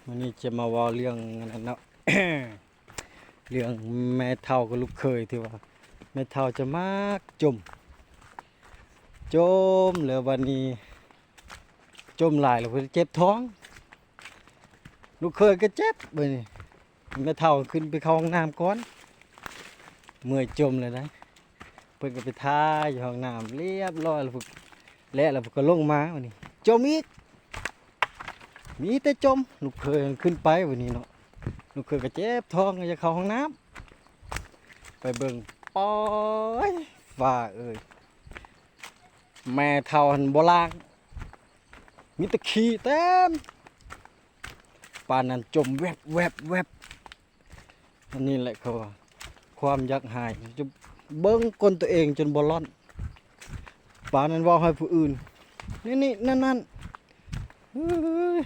วันนี้จะมาว่าเรื่องนั้นเนาะ เรื่องแม่เฒ่ากับลูกเคยที่ว่าแม่เฒ่าจะมากจมแล้ววันนี้จมหลายแล้วเพิ่นเจ็บท้องลูกเคยก็เจ็บบัดนี้แม่เฒ่าขึ้นไปเข้าห้องน้ำก่อนเมื่อยจมเลยนะเพิ่นก็ไปท่าอยู่ห้องน้ำเรียบร้อยแล้วพุ่นและแล้วเพิ่นก็ลงมาวันนี้จมอีกมีแต่จมลูกเคยขึ้นไปวันนี้เนาะลูกเคยก็เจ็บท้องจะเข้าห้องน้ำไปเบิ่งปอยว่าเอ้ยแม่เฒ่าหันบ่ล้างมีแต่ขี้เต็มป่านนั้นจมแวบอันนี้แหละเขาว่าความอยากหายจะเบิ่งก้นตัวเองจนบ่ร้อนป่านนั้นเว้าให้ผู้อื่นนี่นั่นเฮ้ย